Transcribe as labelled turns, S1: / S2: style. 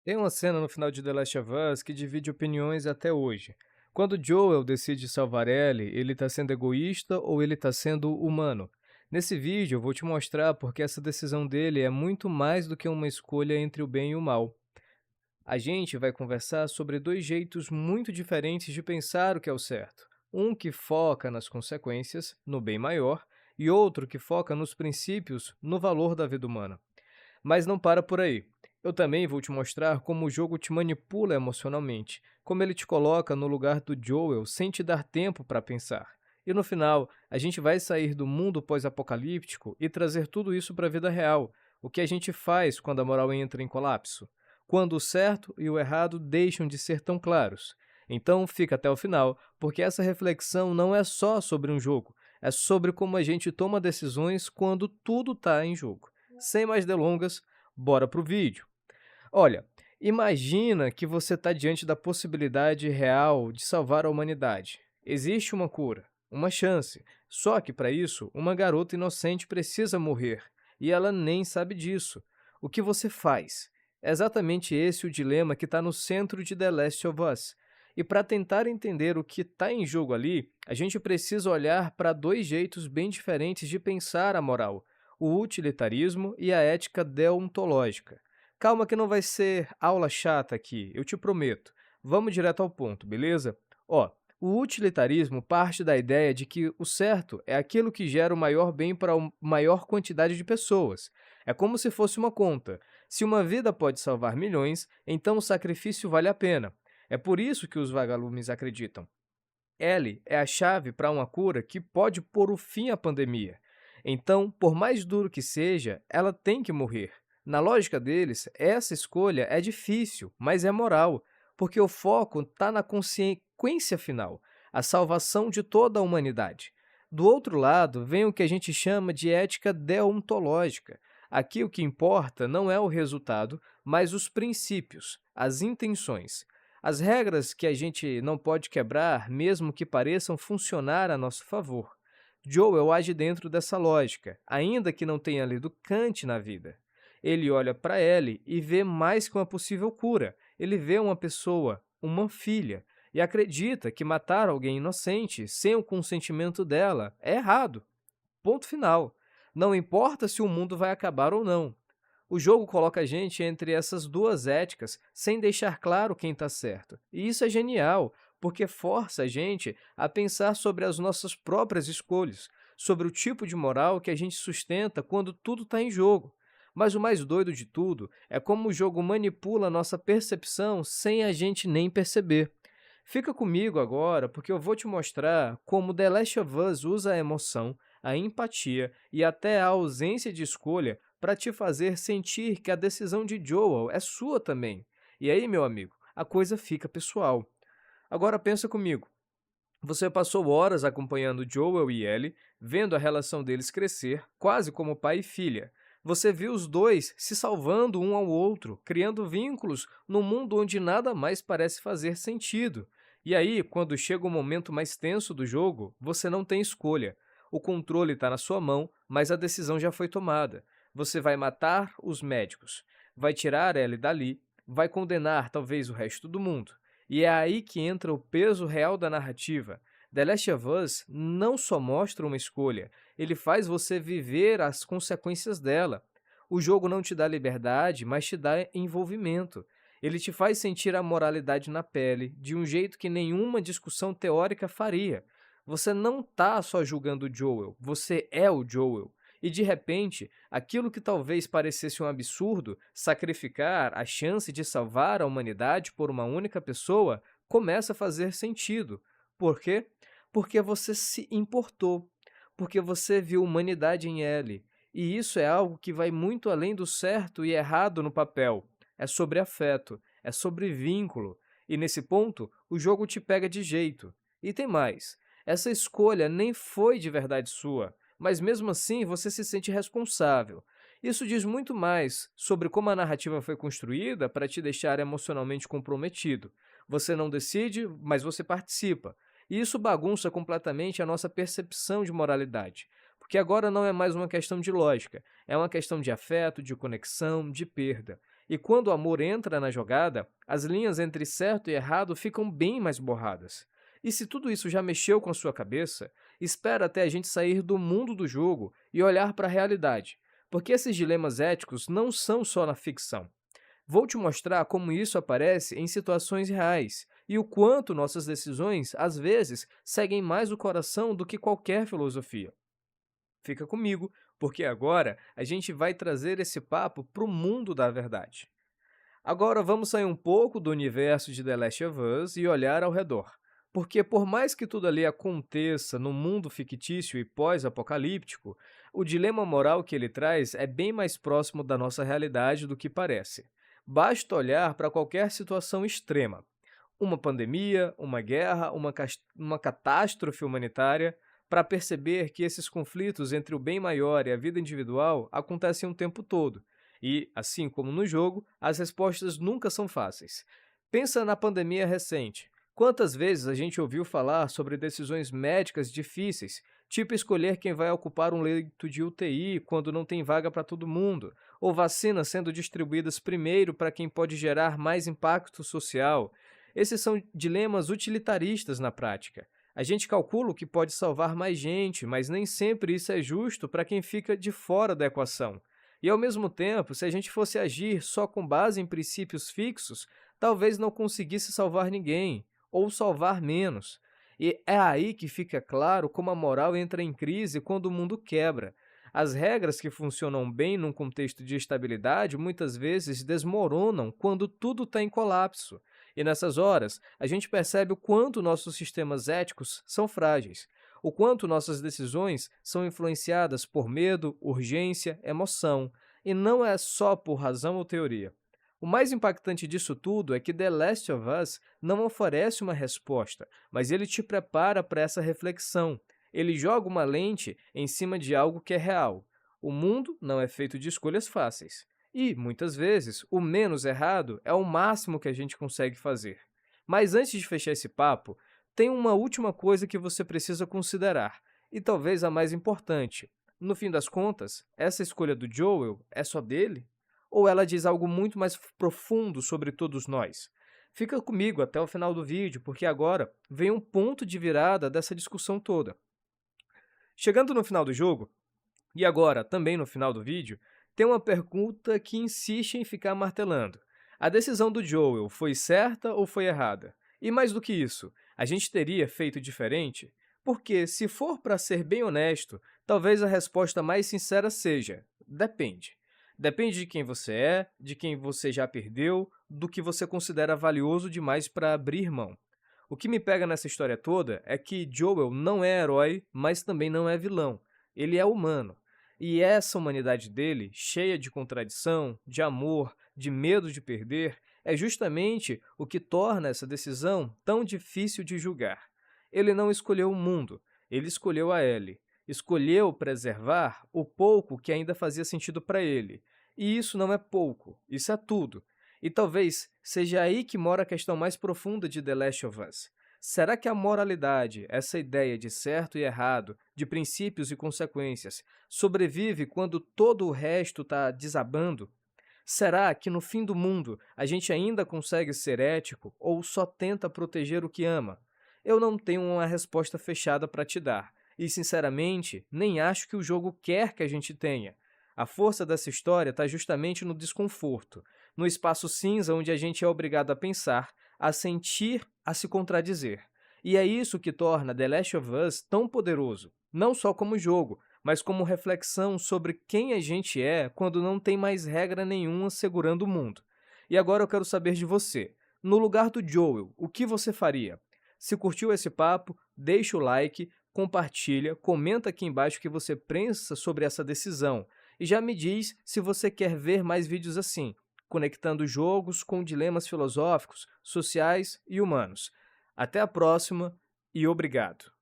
S1: Tem uma cena no final de The Last of Us que divide opiniões até hoje. Quando Joel decide salvar Ellie, ele está sendo egoísta ou ele está sendo humano? Nesse vídeo eu vou te mostrar porque essa decisão dele é muito mais do que uma escolha entre o bem e o mal. A gente vai conversar sobre dois jeitos muito diferentes de pensar o que é o certo. Um que foca nas consequências, no bem maior, e outro que foca nos princípios, no valor da vida humana. Mas não para por aí. Eu também vou te mostrar como o jogo te manipula emocionalmente, como ele te coloca no lugar do Joel sem te dar tempo para pensar. E no final, a gente vai sair do mundo pós-apocalíptico e trazer tudo isso para a vida real. O que a gente faz quando a moral entra em colapso? Quando o certo e o errado deixam de ser tão claros. Então fica até o final, porque essa reflexão não é só sobre um jogo, é sobre como a gente toma decisões quando tudo está em jogo. Sem mais delongas, bora pro vídeo. Olha, imagina que você está diante da possibilidade real de salvar a humanidade. Existe uma cura, uma chance. Só que para isso, uma garota inocente precisa morrer e ela nem sabe disso. O que você faz? É exatamente esse o dilema que está no centro de The Last of Us. E para tentar entender o que está em jogo ali, a gente precisa olhar para dois jeitos bem diferentes de pensar a moral: o utilitarismo e a ética deontológica. Calma que não vai ser aula chata aqui, eu te prometo. Vamos direto ao ponto, beleza? Ó, o utilitarismo parte da ideia de que o certo é aquilo que gera o maior bem para a maior quantidade de pessoas. É como se fosse uma conta. Se uma vida pode salvar milhões, então o sacrifício vale a pena. É por isso que os vagalumes acreditam. Ellie é a chave para uma cura que pode pôr o fim à pandemia. Então, por mais duro que seja, ela tem que morrer. Na lógica deles, essa escolha é difícil, mas é moral, porque o foco está na consequência final, a salvação de toda a humanidade. Do outro lado, vem o que a gente chama de ética deontológica. Aqui o que importa não é o resultado, mas os princípios, as intenções. As regras que a gente não pode quebrar, mesmo que pareçam funcionar a nosso favor. Joel age dentro dessa lógica, ainda que não tenha lido Kant na vida. Ele olha para Ellie e vê mais que uma possível cura. Ele vê uma pessoa, uma filha, e acredita que matar alguém inocente sem o consentimento dela é errado. Ponto final. Não importa se o mundo vai acabar ou não. O jogo coloca a gente entre essas duas éticas, sem deixar claro quem está certo. E isso é genial, porque força a gente a pensar sobre as nossas próprias escolhas, sobre o tipo de moral que a gente sustenta quando tudo está em jogo. Mas o mais doido de tudo é como o jogo manipula a nossa percepção sem a gente nem perceber. Fica comigo agora, porque eu vou te mostrar como The Last of Us usa a emoção, a empatia e até a ausência de escolha para te fazer sentir que a decisão de Joel é sua também. E aí, meu amigo, a coisa fica pessoal. Agora pensa comigo. Você passou horas acompanhando Joel e Ellie, vendo a relação deles crescer, quase como pai e filha. Você viu os dois se salvando um ao outro, criando vínculos num mundo onde nada mais parece fazer sentido. E aí, quando chega o momento mais tenso do jogo, você não tem escolha. O controle está na sua mão, mas a decisão já foi tomada. Você vai matar os médicos, vai tirar Ellie dali, vai condenar talvez o resto do mundo. E é aí que entra o peso real da narrativa. The Last of Us não só mostra uma escolha, ele faz você viver as consequências dela. O jogo não te dá liberdade, mas te dá envolvimento. Ele te faz sentir a moralidade na pele, de um jeito que nenhuma discussão teórica faria. Você não está só julgando o Joel, você é o Joel. E de repente, aquilo que talvez parecesse um absurdo, sacrificar a chance de salvar a humanidade por uma única pessoa, começa a fazer sentido. Por quê? Porque você se importou, porque você viu humanidade em Ellie. E isso é algo que vai muito além do certo e errado no papel. É sobre afeto, é sobre vínculo. E nesse ponto, o jogo te pega de jeito. E tem mais. Essa escolha nem foi de verdade sua, mas mesmo assim você se sente responsável. Isso diz muito mais sobre como a narrativa foi construída para te deixar emocionalmente comprometido. Você não decide, mas você participa. E isso bagunça completamente a nossa percepção de moralidade. porque agora não é mais uma questão de lógica, é uma questão de afeto, de conexão, de perda. E quando o amor entra na jogada, as linhas entre certo e errado ficam bem mais borradas. E se tudo isso já mexeu com a sua cabeça, espera até a gente sair do mundo do jogo e olhar para a realidade, porque esses dilemas éticos não são só na ficção. Vou te mostrar como isso aparece em situações reais e o quanto nossas decisões, às vezes, seguem mais o coração do que qualquer filosofia. Fica comigo, porque agora a gente vai trazer esse papo para o mundo da verdade. Agora vamos sair um pouco do universo de The Last of Us e olhar ao redor. Porque por mais que tudo ali aconteça no mundo fictício e pós-apocalíptico, o dilema moral que ele traz é bem mais próximo da nossa realidade do que parece. Basta olhar para qualquer situação extrema. Uma pandemia, uma guerra, uma catástrofe humanitária, para perceber que esses conflitos entre o bem maior e a vida individual acontecem o tempo todo. E, assim como no jogo, as respostas nunca são fáceis. Pensa na pandemia recente. Quantas vezes a gente ouviu falar sobre decisões médicas difíceis, tipo escolher quem vai ocupar um leito de UTI quando não tem vaga para todo mundo, ou vacinas sendo distribuídas primeiro para quem pode gerar mais impacto social? Esses são dilemas utilitaristas na prática. A gente calcula o que pode salvar mais gente, mas nem sempre isso é justo para quem fica de fora da equação. E ao mesmo tempo, se a gente fosse agir só com base em princípios fixos, talvez não conseguisse salvar ninguém, ou salvar menos. E é aí que fica claro como a moral entra em crise quando o mundo quebra. As regras que funcionam bem num contexto de estabilidade muitas vezes desmoronam quando tudo está em colapso. E nessas horas, a gente percebe o quanto nossos sistemas éticos são frágeis, o quanto nossas decisões são influenciadas por medo, urgência, emoção, e não é só por razão ou teoria. O mais impactante disso tudo é que The Last of Us não oferece uma resposta, mas ele te prepara para essa reflexão. Ele joga uma lente em cima de algo que é real. O mundo não é feito de escolhas fáceis. E, muitas vezes, o menos errado é o máximo que a gente consegue fazer. Mas antes de fechar esse papo, tem uma última coisa que você precisa considerar, e talvez a mais importante. No fim das contas, essa escolha do Joel é só dele? Ou ela diz algo muito mais profundo sobre todos nós? Fica comigo até o final do vídeo, porque agora vem um ponto de virada dessa discussão toda. Chegando no final do jogo, e agora também no final do vídeo, tem uma pergunta que insiste em ficar martelando. A decisão do Joel foi certa ou foi errada? E mais do que isso, a gente teria feito diferente? Porque, se for para ser bem honesto, talvez a resposta mais sincera seja: depende. Depende de quem você é, de quem você já perdeu, do que você considera valioso demais para abrir mão. O que me pega nessa história toda é que Joel não é herói, mas também não é vilão. Ele é humano. E essa humanidade dele, cheia de contradição, de amor, de medo de perder, é justamente o que torna essa decisão tão difícil de julgar. Ele não escolheu o mundo, ele escolheu a Ellie. Escolheu preservar o pouco que ainda fazia sentido para ele. E isso não é pouco, isso é tudo. E talvez seja aí que mora a questão mais profunda de The Last of Us. Será que a moralidade, essa ideia de certo e errado, de princípios e consequências, sobrevive quando todo o resto está desabando? Será que no fim do mundo a gente ainda consegue ser ético ou só tenta proteger o que ama? Eu não tenho uma resposta fechada para te dar, e sinceramente, nem acho que o jogo quer que a gente tenha. A força dessa história está justamente no desconforto, no espaço cinza onde a gente é obrigado a pensar, a sentir, a se contradizer. E é isso que torna The Last of Us tão poderoso, não só como jogo, mas como reflexão sobre quem a gente é quando não tem mais regra nenhuma segurando o mundo. E agora eu quero saber de você. No lugar do Joel, o que você faria? Se curtiu esse papo, deixa o like, compartilha, comenta aqui embaixo o que você pensa sobre essa decisão. E já me diz se você quer ver mais vídeos assim, conectando jogos com dilemas filosóficos, sociais e humanos. Até a próxima e obrigado!